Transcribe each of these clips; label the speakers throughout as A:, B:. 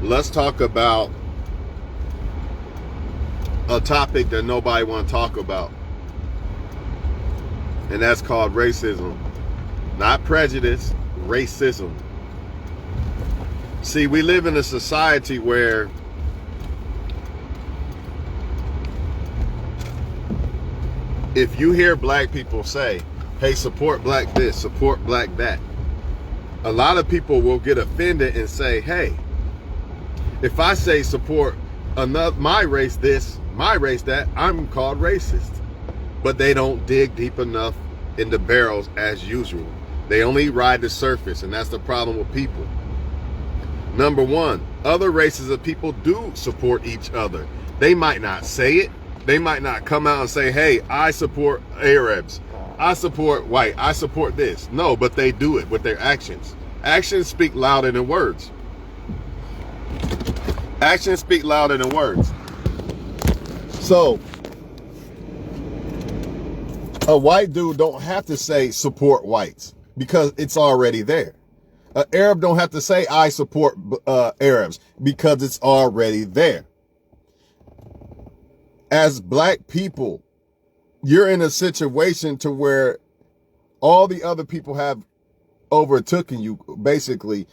A: let's talk about a topic that nobody want to talk about, and that's called racism. Not prejudice, racism. See, we live in a society where if you hear black people say, hey, support black this, support black that, a lot of people will get offended and say, hey, if I say support my race this, my race that, I'm called racist. But they don't dig deep enough in the barrels as usual. They only ride the surface, and that's the problem with people. Number one, other races of people do support each other. They might not say it. They might not come out and say, hey, I support Arabs. I support white. I support this. No, but they do it with their actions. Actions speak louder than words. Actions speak louder than words. So, a white dude don't have to say support whites because it's already there. An Arab don't have to say I support Arabs because it's already there. As black people, you're in a situation to where all the other people have overtaken you. Basically,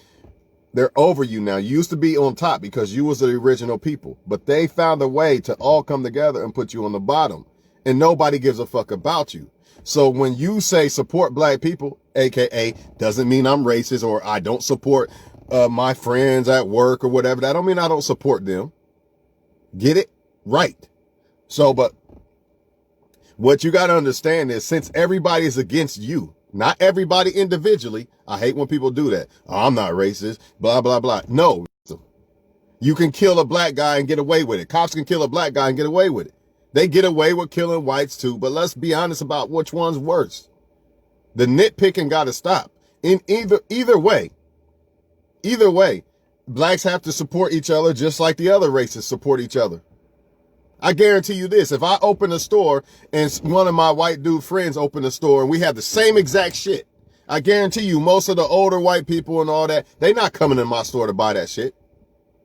A: they're over you now. You used to be on top because you was the original people, but they found a way to all come together and put you on the bottom, and nobody gives a fuck about you. So when you say support black people, aka doesn't mean I'm racist or I don't support my friends at work or whatever. That don't mean I don't support them. Get it right. So, but what you got to understand is since everybody is against you, not everybody individually. I hate when people do that. Oh, I'm not racist, blah, blah, blah. No, you can kill a black guy and get away with it. Cops can kill a black guy and get away with it. They get away with killing whites too, but let's be honest about which one's worse. The nitpicking got to stop. In either way, blacks have to support each other just like the other races support each other. I guarantee you this, if I open a store and one of my white dude friends open a store and we have the same exact shit, I guarantee you most of the older white people and all that, they not coming in my store to buy that shit.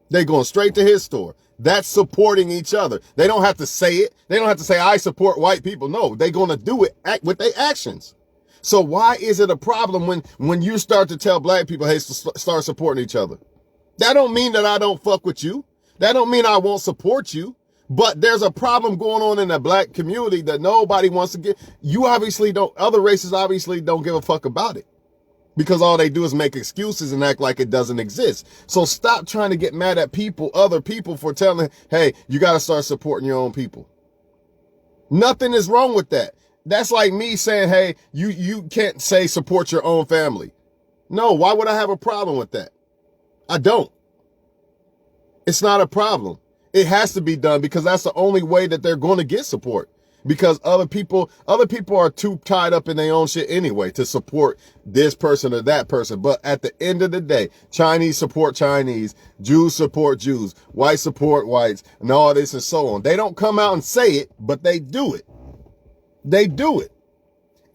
A: They going straight to his store. That's supporting each other. They don't have to say it. They don't have to say, I support white people. No, they going to do it with their actions. So why is it a problem when you start to tell black people, hey, start supporting each other? That don't mean that I don't fuck with you. That don't mean I won't support you. But there's a problem going on in the black community that nobody wants to get. You obviously don't, other races obviously don't give a fuck about it because all they do is make excuses and act like it doesn't exist. So stop trying to get mad at people, other people for telling, hey, you got to start supporting your own people. Nothing is wrong with that. That's like me saying, hey, you can't say support your own family. No, why would I have a problem with that? I don't. It's not a problem. It has to be done because that's the only way that they're going to get support because other people are too tied up in their own shit anyway to support this person or that person. But at the end of the day, Chinese support Chinese, Jews support Jews, whites support whites, and all this and so on. They don't come out and say it, but they do it. They do it.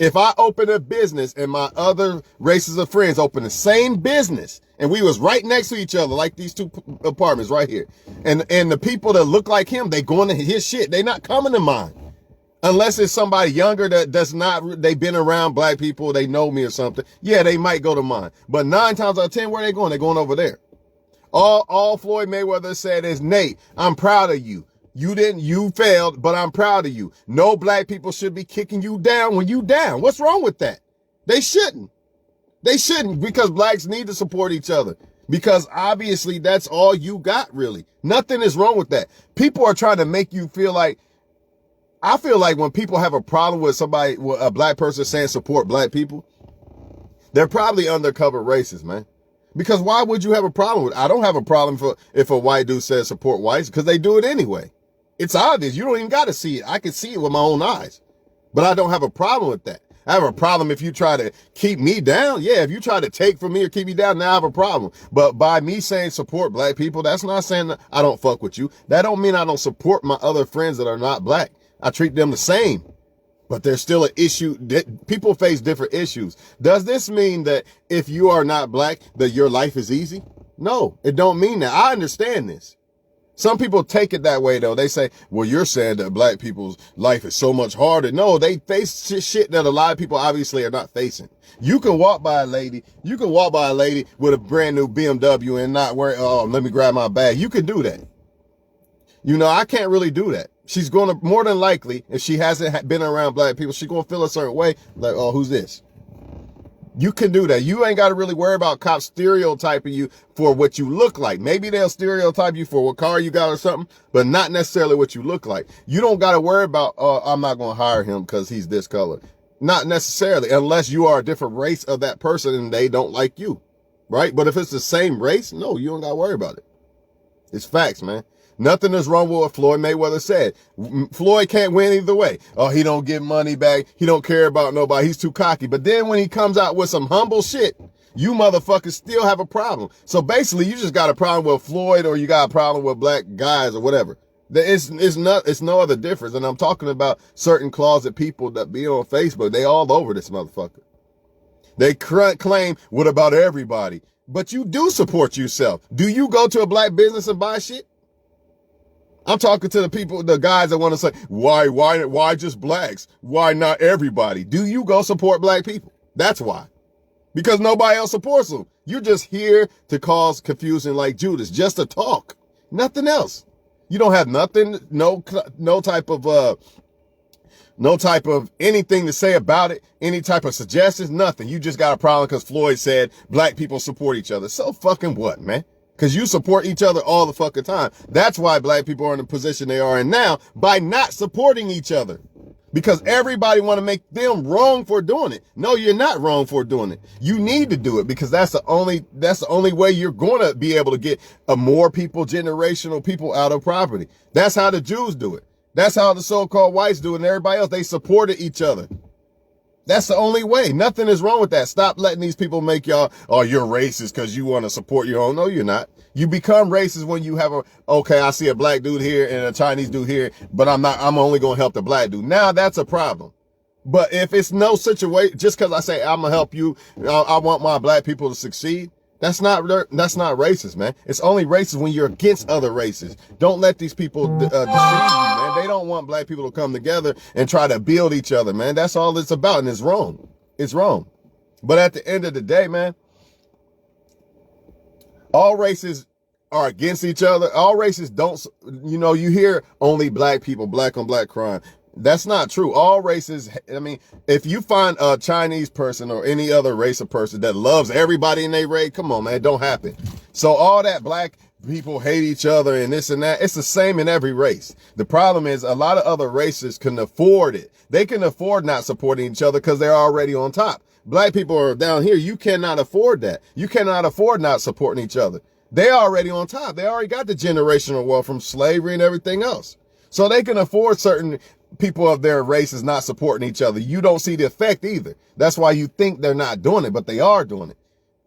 A: If I open a business and my other races of friends open the same business and we was right next to each other, like these two apartments right here, and the people that look like him, they going to his shit. They not coming to mine. Unless it's somebody younger that does not, they've been around black people, they know me or something. Yeah, they might go to mine. But 9 times out of 10, where they going? They're going over there. All Floyd Mayweather said is, Nate, I'm proud of you. You failed, but I'm proud of you. No black people should be kicking you down when you down. What's wrong with that? They shouldn't. They shouldn't because blacks need to support each other because obviously that's all you got really. Nothing is wrong with that. People are trying to make you feel like, I feel like when people have a problem with a black person saying support black people, they're probably undercover racists, man. Because why would you have a problem with it? I don't have a problem if a white dude says support whites because they do it anyway. It's obvious. You don't even got to see it. I can see it with my own eyes. But I don't have a problem with that. I have a problem if you try to keep me down. Yeah, if you try to take from me or keep me down, now I have a problem. But by me saying support black people, that's not saying that I don't fuck with you. That don't mean I don't support my other friends that are not black. I treat them the same. But there's still an issue. People face different issues. Does this mean that if you are not black, that your life is easy? No, it don't mean that. I understand this. Some people take it that way though. They say, well, you're saying that black people's life is so much harder. No, they face shit that a lot of people obviously are not facing. You can walk by a lady with a brand new BMW and not worry, oh, let me grab my bag. You can do that. You know, I can't really do that. She's going to, more than likely, if she hasn't been around black people, she's going to feel a certain way. Like, oh, who's this? You can do that. You ain't got to really worry about cops stereotyping you for what you look like. Maybe they'll stereotype you for what car you got or something, but not necessarily what you look like. You don't got to worry about, oh, I'm not going to hire him because he's this color. Not necessarily, unless you are a different race of that person and they don't like you, right? But if it's the same race, no, you don't got to worry about it. It's facts, man. Nothing is wrong with what Floyd Mayweather said. Floyd can't win either way. Oh, he don't get money back. He don't care about nobody. He's too cocky. But then when he comes out with some humble shit, you motherfuckers still have a problem. So basically, you just got a problem with Floyd or you got a problem with black guys or whatever. It's no other difference. And I'm talking about certain closet people that be on Facebook. They all over this motherfucker. They claim, what about everybody? But you do support yourself. Do you go to a black business and buy shit? I'm talking to the people, the guys that want to say, why just blacks? Why not everybody? Do you go support black people? That's why. Because nobody else supports them. You're just here to cause confusion like Judas, just to talk. Nothing else. You don't have nothing, no type of anything to say about it, any type of suggestions, nothing. You just got a problem because Floyd said black people support each other. So fucking what, man? Because you support each other all the fucking time. That's why black people are in the position they are in now, by not supporting each other. Because everybody want to make them wrong for doing it. No, you're not wrong for doing it. You need to do it because that's the only way you're going to be able to get more people, generational people out of property. That's how the Jews do it. That's how the so-called whites do it and everybody else. They supported each other. That's the only way. Nothing is wrong with that. Stop letting these people make y'all, oh, you're racist because you want to support your own. No, you're not. You become racist when you have okay, I see a black dude here and a Chinese dude here, but I'm only going to help the black dude. Now that's a problem. But if it's no situation, just because I say I'm going to help you, I want my black people to succeed. That's not racist, man. It's only racist when you're against other races. Don't let these people deceive you, man. They don't want black people to come together and try to build each other, man. That's all it's about, and it's wrong. It's wrong. But at the end of the day, man, all races are against each other. All races don't, you hear only black people, black on black crime. That's not true. All races, I mean, if you find a Chinese person or any other race of person that loves everybody in their race, come on, man, it don't happen. So all that black people hate each other and this and that, it's the same in every race. The problem is a lot of other races can afford it. They can afford not supporting each other because they're already on top. Black people are down here. You cannot afford that. You cannot afford not supporting each other. They're already on top. They already got the generational wealth from slavery and everything else. So they can afford certain people of their races not supporting each other. You don't see the effect either. That's why you think they're not doing it, but they are doing it.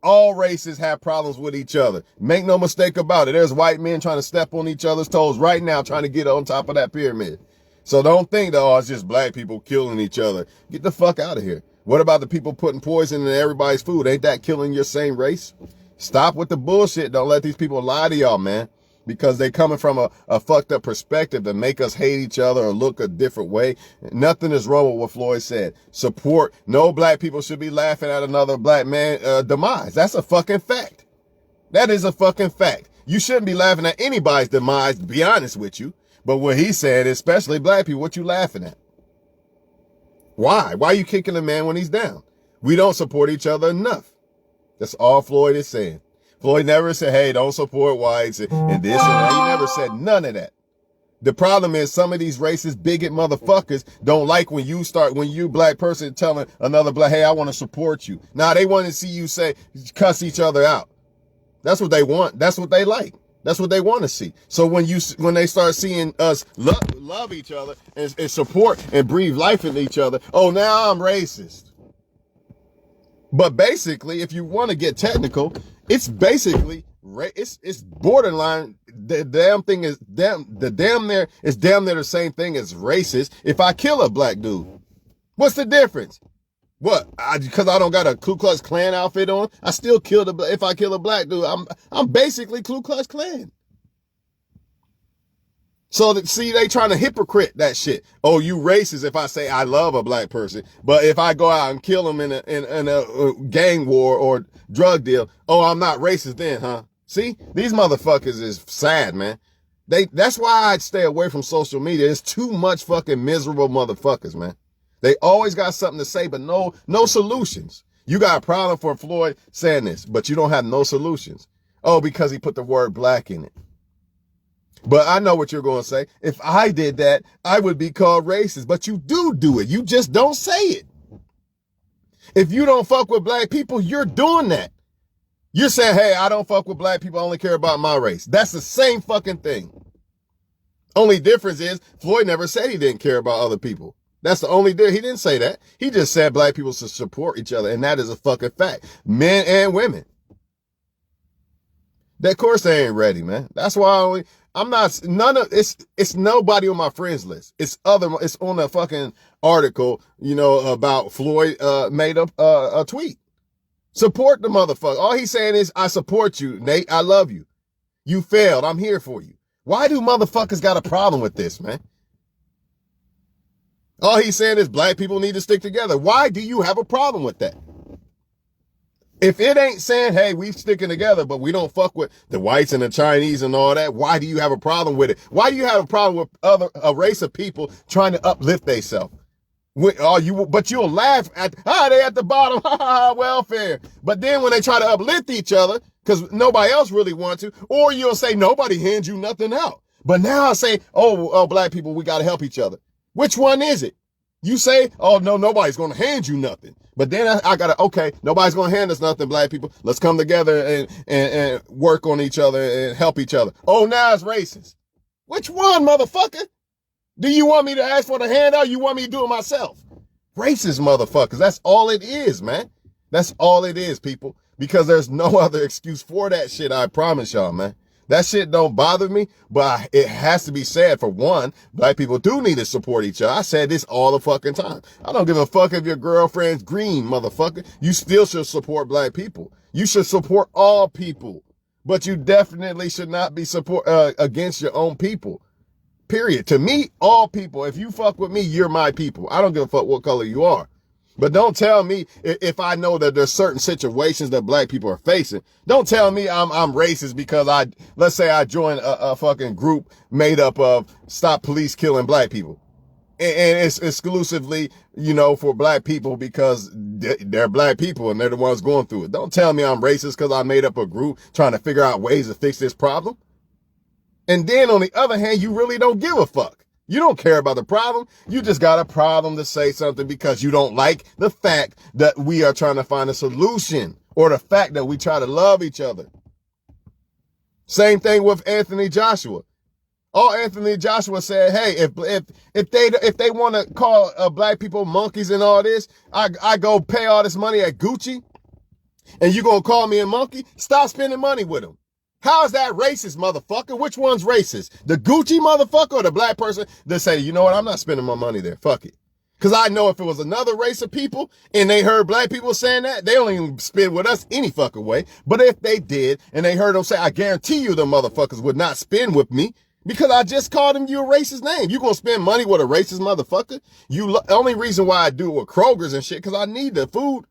A: All races have problems with each other. Make no mistake about it. There's white men trying to step on each other's toes right now, trying to get on top of that pyramid. So don't think that, oh, it's just black people killing each other. Get the fuck out of here. What about the people putting poison in everybody's food? Ain't that killing your same race? Stop with the bullshit. Don't let these people lie to y'all, man. Because they coming from a fucked up perspective to make us hate each other or look a different way. Nothing is wrong with what Floyd said. Support. No black people should be laughing at another black man demise. That's a fucking fact. That is a fucking fact. You shouldn't be laughing at anybody's demise, to be honest with you. But what he said, especially black people, what you laughing at? Why? Why are you kicking a man when he's down? We don't support each other enough. That's all Floyd is saying. Floyd never said, hey, don't support whites and this and that. He never said none of that. The problem is some of these racist bigot motherfuckers don't like when you black person telling another black, hey, I want to support you. Nah, they want to see you say, cuss each other out. That's what they want. That's what they like. That's what they want to see. So when they start seeing us love each other and support and breathe life in each other, oh, now I'm racist. But basically, if you want to get technical, it's basically it's borderline. The damn thing is damn near the same thing as racist. If I kill a black dude, what's the difference? What? Because I don't got a Ku Klux Klan outfit on, I still kill if I kill a black dude, I'm basically Ku Klux Klan. So see, they trying to hypocrite that shit. Oh, you racist if I say I love a black person, but if I go out and kill them in a gang war or drug deal, oh, I'm not racist then, huh? See, these motherfuckers is sad, man. That's why I'd stay away from social media. It's too much fucking miserable motherfuckers, man. They always got something to say, but no solutions. You got a problem for Floyd saying this, but you don't have no solutions. Oh, because he put the word black in it. But I know what you're going to say. If I did that, I would be called racist. But you do it. You just don't say it. If you don't fuck with black people, you're doing that. You're saying, hey, I don't fuck with black people. I only care about my race. That's the same fucking thing. Only difference is Floyd never said he didn't care about other people. That's the only difference. He didn't say that. He just said black people should support each other. And that is a fucking fact. Men and women. Of course they ain't ready, man. That's why it's nobody on my friends list. It's on a fucking article, about Floyd, made up a tweet. Support the motherfucker. All he's saying is, I support you, Nate. I love you. You failed. I'm here for you. Why do motherfuckers got a problem with this, man? All he's saying is black people need to stick together. Why do you have a problem with that? If it ain't saying, hey, we sticking together, but we don't fuck with the whites and the Chinese and all that, why do you have a problem with it? Why do you have a problem with a race of people trying to uplift themselves? But you'll laugh at, they at the bottom, welfare. But then when they try to uplift each other, because nobody else really wants to, or you'll say nobody hands you nothing out. But now I say, oh, black people, we got to help each other. Which one is it? You say, oh, no, nobody's going to hand you nothing. But then I got to, okay, nobody's going to hand us nothing, black people. Let's come together and work on each other and help each other. Oh, now it's racist. Which one, motherfucker? Do you want me to ask for the handout? You want me to do it myself? Racist motherfuckers. That's all it is, man. That's all it is, people. Because there's no other excuse for that shit, I promise y'all, man. That shit don't bother me, but it has to be said. For one, black people do need to support each other. I said this all the fucking time. I don't give a fuck if your girlfriend's green, motherfucker. You still should support black people. You should support all people, but you definitely should not be against your own people. Period. To me, all people. If you fuck with me, you're my people. I don't give a fuck what color you are. But don't tell me, if I know that there's certain situations that black people are facing, don't tell me I'm racist because let's say I join a fucking group made up of Stop Police Killing Black People. And it's exclusively, for black people because they're black people and they're the ones going through it. Don't tell me I'm racist because I made up a group trying to figure out ways to fix this problem. And then on the other hand, you really don't give a fuck. You don't care about the problem. You just got a problem to say something because you don't like the fact that we are trying to find a solution or the fact that we try to love each other. Same thing with Anthony Joshua. All Anthony Joshua said, hey, if they want to call black people monkeys and all this, I go pay all this money at Gucci and you gonna call me a monkey? Stop spending money with them. How is that racist, motherfucker? Which one's racist? The Gucci motherfucker or the black person that say, you know what, I'm not spending my money there. Fuck it. Because I know if it was another race of people and they heard black people saying that, they don't even spend with us any fucking way. But if they did and they heard them say, I guarantee you the motherfuckers would not spend with me because I just called them you a racist name. You gonna spend money with a racist motherfucker? The only reason why I do it with Kroger's and shit because I need the food.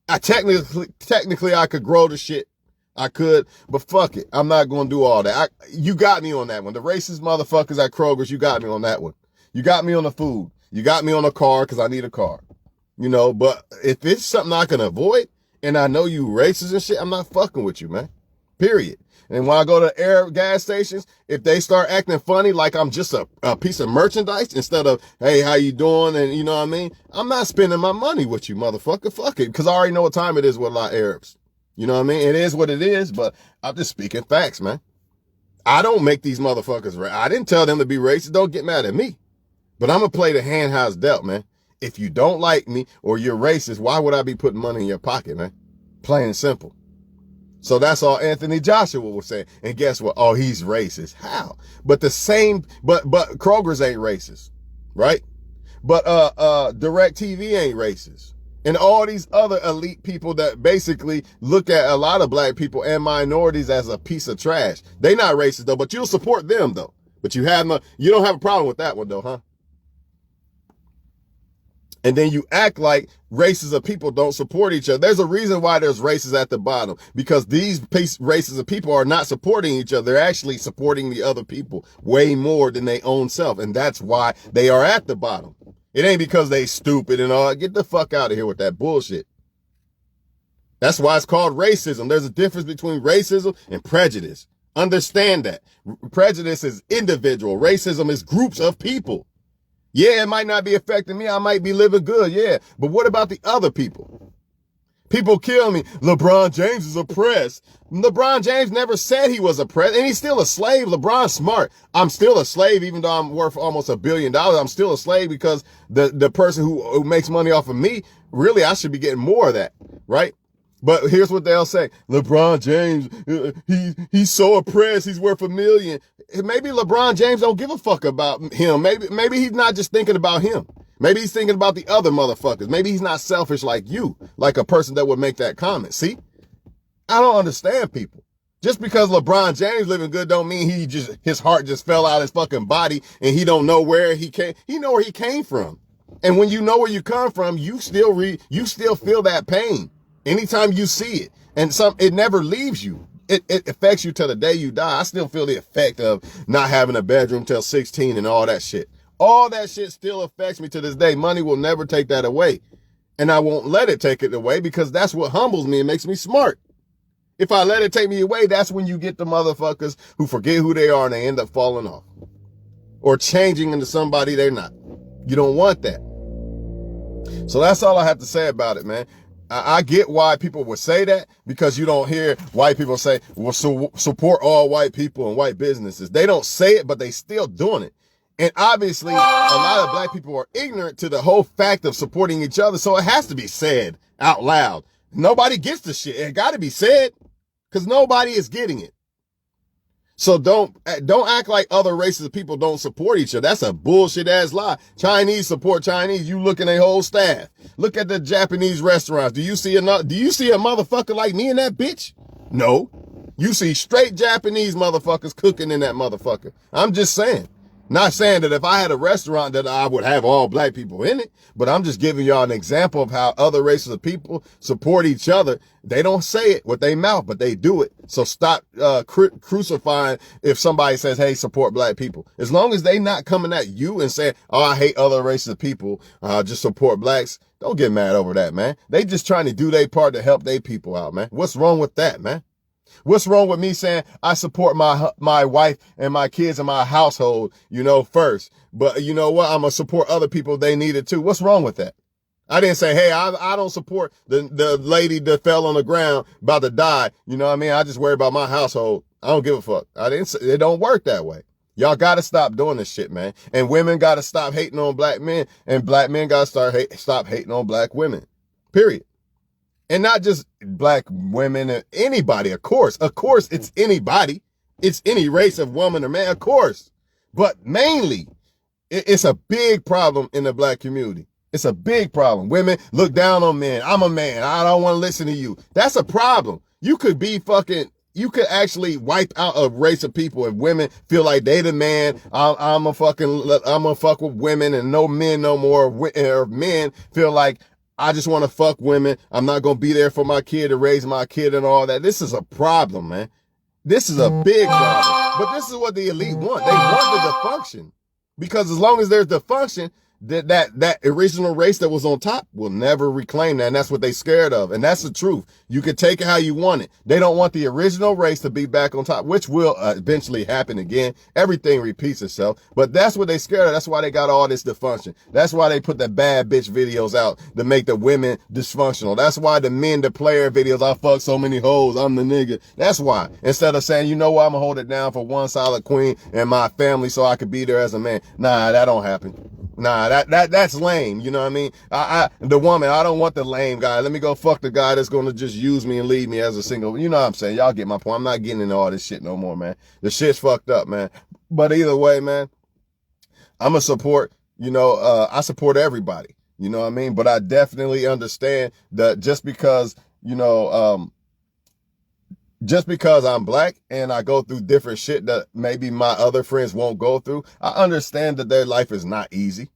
A: Technically I could grow the shit. I could, but fuck it. I'm not going to do all that. You got me on that one. The racist motherfuckers at Kroger's, you got me on that one. You got me on the food. You got me on a car because I need a car. But if it's something I can avoid and I know you racist and shit, I'm not fucking with you, man. Period. And when I go to Arab gas stations, if they start acting funny like I'm just a piece of merchandise instead of, hey, how you doing? And you know what I mean? I'm not spending my money with you, motherfucker. Fuck it. Because I already know what time it is with a lot of Arabs. You know what I mean? It is what it is, but I'm just speaking facts, man. I don't make these motherfuckers I didn't tell them to be racist. Don't get mad at me. But I'm going to play the hand how it's dealt, man. If you don't like me or you're racist, why would I be putting money in your pocket, man? Plain and simple. So that's all Anthony Joshua was saying. And guess what? Oh, he's racist. How? But Kroger's ain't racist, right? But DirecTV ain't racist. And all these other elite people that basically look at a lot of black people and minorities as a piece of trash. They not racist though, but you'll support them though. But you don't have a problem with that one though, huh? And then you act like races of people don't support each other. There's a reason why there's races at the bottom, because these races of people are not supporting each other. They're actually supporting the other people way more than their own self. And that's why they are at the bottom. It ain't because they stupid and all. Get the fuck out of here with that bullshit. That's why it's called racism. There's a difference between racism and prejudice. Understand that. Prejudice is individual. Racism is groups of people. Yeah, it might not be affecting me. I might be living good. Yeah. But what about the other people? People kill me. LeBron James is oppressed. LeBron James never said he was oppressed, and he's still a slave. LeBron's smart. I'm still a slave, even though I'm worth almost $1 billion. I'm still a slave because the person who makes money off of me, really, I should be getting more of that, right? But here's what they'll say. LeBron James, he's so oppressed. He's worth $1 million. Maybe LeBron James don't give a fuck about him. Maybe he's not just thinking about him. Maybe he's thinking about the other motherfuckers. Maybe he's not selfish like you, like a person that would make that comment. See? I don't understand people. Just because LeBron James living good don't mean his heart just fell out his fucking body and he don't know where he came. He know where he came from. And when you know where you come from, you still feel that pain anytime you see it. And it never leaves you. It affects you till the day you die. I still feel the effect of not having a bedroom till 16 and all that shit. All that shit still affects me to this day. Money will never take that away. And I won't let it take it away because that's what humbles me and makes me smart. If I let it take me away, that's when you get the motherfuckers who forget who they are and they end up falling off. Or changing into somebody they're not. You don't want that. So that's all I have to say about it, man. I get why people would say that, because you don't hear white people say, well, support all white people and white businesses. They don't say it, but they still doing it. And obviously, a lot of black people are ignorant to the whole fact of supporting each other. So it has to be said out loud. Nobody gets the shit. It got to be said because nobody is getting it. So don't act like other races of people don't support each other. That's a bullshit ass lie. Chinese support Chinese. You look at their whole staff. Look at the Japanese restaurants. Do you see a motherfucker like me in that bitch? No. You see straight Japanese motherfuckers cooking in that motherfucker. I'm just saying. Not saying that if I had a restaurant that I would have all black people in it, but I'm just giving y'all an example of how other races of people support each other. They don't say it with their mouth, but they do it. So stop crucifying if somebody says, hey, support black people. As long as they not coming at you and saying, oh, I hate other races of people, just support blacks. Don't get mad over that, man. They just trying to do their part to help their people out, man. What's wrong with that, man? What's wrong with me saying I support my wife and my kids and my household, first. But you know what? I'm going to support other people if they need it too. What's wrong with that? I didn't say, hey, I don't support the lady that fell on the ground about to die. You know what I mean? I just worry about my household. I don't give a fuck. It don't work that way. Y'all got to stop doing this shit, man. And women got to stop hating on black men, and black men got to stop hating on black women. Period. And not just black women, anybody, of course. Of course, it's anybody. It's any race of woman or man, of course. But mainly, it's a big problem in the black community. It's a big problem. Women look down on men. I'm a man. I don't want to listen to you. That's a problem. You could actually wipe out a race of people if women feel like they the man. I'm gonna fuck with women and no men no more. Or men feel like, I just want to fuck women. I'm not going to be there for my kid to raise my kid and all that. This is a problem, man. This is a big problem. But this is what the elite want. They want the dysfunction. Because as long as there's dysfunction, that original race that was on top will never reclaim that. And that's what they scared of. And that's the truth. You can take it how you want it. They don't want the original race to be back on top, which will eventually happen again. Everything repeats itself. But that's what they scared of. That's why they got all this dysfunction. That's why they put the bad bitch videos out to make the women dysfunctional. That's why the men, the player videos, I fuck so many hoes, I'm the nigga. That's why. Instead of saying, you know what, I'm gonna hold it down for one solid queen and my family so I could be there as a man. Nah, that don't happen. Nah, that's lame. You know what I mean? The woman, I don't want the lame guy. Let me go fuck the guy that's going to just use me and leave me as a single. You know what I'm saying? Y'all get my point. I'm not getting into all this shit no more, man. The shit's fucked up, man. But either way, man, I'm going to support, I support everybody. You know what I mean? But I definitely understand that just because, just because I'm black and I go through different shit that maybe my other friends won't go through, I understand that their life is not easy.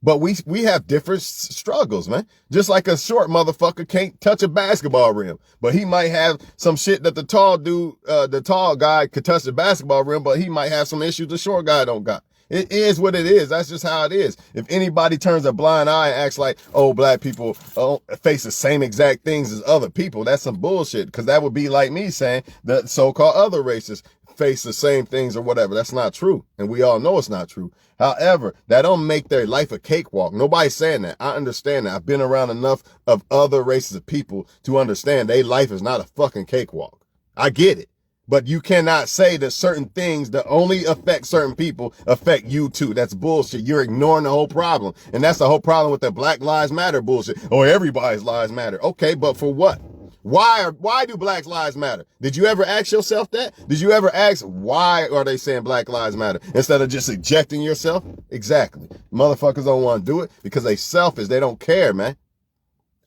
A: But we have different struggles, man. Just like a short motherfucker can't touch a basketball rim, but he might have some shit that the tall guy could touch the basketball rim, but he might have some issues the short guy don't got. It is what it is. That's just how it is. If anybody turns a blind eye and acts like, oh, black people face the same exact things as other people, that's some bullshit. Because that would be like me saying that so-called other races face the same things or whatever. That's not true. And we all know it's not true. However, that don't make their life a cakewalk. Nobody's saying that. I understand that. I've been around enough of other races of people to understand their life is not a fucking cakewalk. I get it. But you cannot say that certain things that only affect certain people affect you too. That's bullshit. You're ignoring the whole problem. And that's the whole problem with the Black Lives Matter bullshit. Oh, everybody's lives matter. Okay, but for what? Why do Black Lives Matter? Did you ever ask yourself that? Did you ever ask why are they saying Black Lives Matter instead of just ejecting yourself? Exactly. Motherfuckers don't want to do it because they selfish. They don't care, man.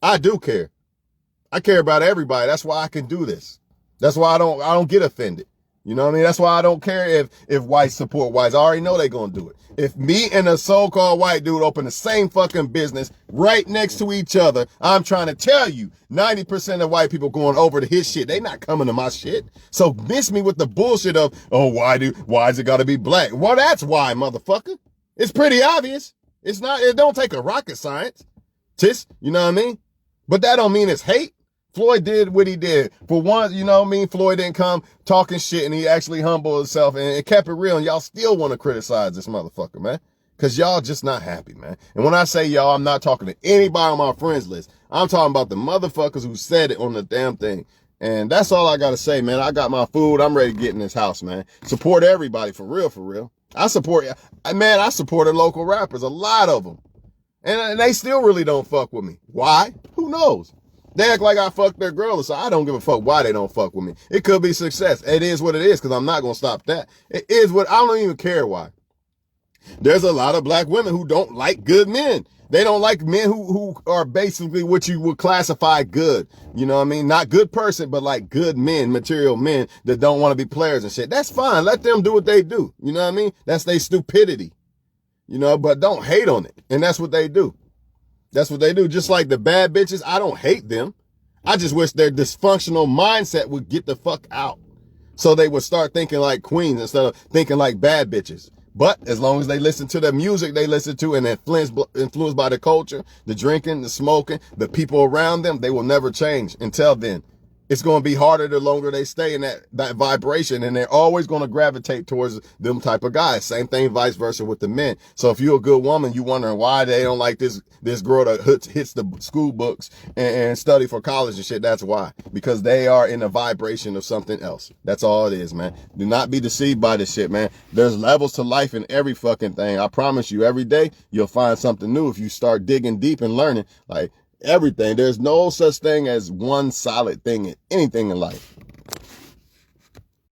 A: I do care. I care about everybody. That's why I can do this. That's why I don't get offended. You know what I mean? That's why I don't care if whites support whites. I already know they're going to do it. If me and a so-called white dude open the same fucking business right next to each other, I'm trying to tell you, 90% of white people going over to his shit. They not coming to my shit. So miss me with the bullshit of, oh, why is it got to be black? Well, that's why, motherfucker. It's pretty obvious. It don't take a rocket science. You know what I mean? But that don't mean it's hate. Floyd did what he did. For once, you know what I mean? Floyd didn't come talking shit and he actually humbled himself and kept it real. And y'all still want to criticize this motherfucker, man. Because y'all just not happy, man. And when I say y'all, I'm not talking to anybody on my friends list. I'm talking about the motherfuckers who said it on the damn thing. And that's all I got to say, man. I got my food. I'm ready to get in this house, man. Support everybody, for real, for real. I supported local rappers, a lot of them. And they still really don't fuck with me. Why? Who knows? They act like I fucked their girl, so I don't give a fuck why they don't fuck with me. It could be success. It is what it is, because I'm not going to stop that. It is what, I don't even care why. There's a lot of black women who don't like good men. They don't like men who are basically what you would classify good. You know what I mean? Not good person, but like good men, material men that don't want to be players and shit. That's fine. Let them do what they do. You know what I mean? That's their stupidity. You know, but don't hate on it. And that's what they do. That's what they do. Just like the bad bitches, I don't hate them. I just wish their dysfunctional mindset would get the fuck out. So they would start thinking like queens instead of thinking like bad bitches. But as long as they listen to the music they listen to and influenced by the culture, the drinking, the smoking, the people around them, they will never change. Until then, it's going to be harder the longer they stay in that vibration, and they're always going to gravitate towards them type of guys. Same thing, vice versa with the men. So if you're a good woman, you wondering why they don't like this girl that hits the school books and study for college and shit. That's why. Because they are in a vibration of something else. That's all it is, man. Do not be deceived by this shit, man. There's levels to life in every fucking thing. I promise you, every day you'll find something new if you start digging deep and learning. Like, everything. There's no such thing as one solid thing in anything in life.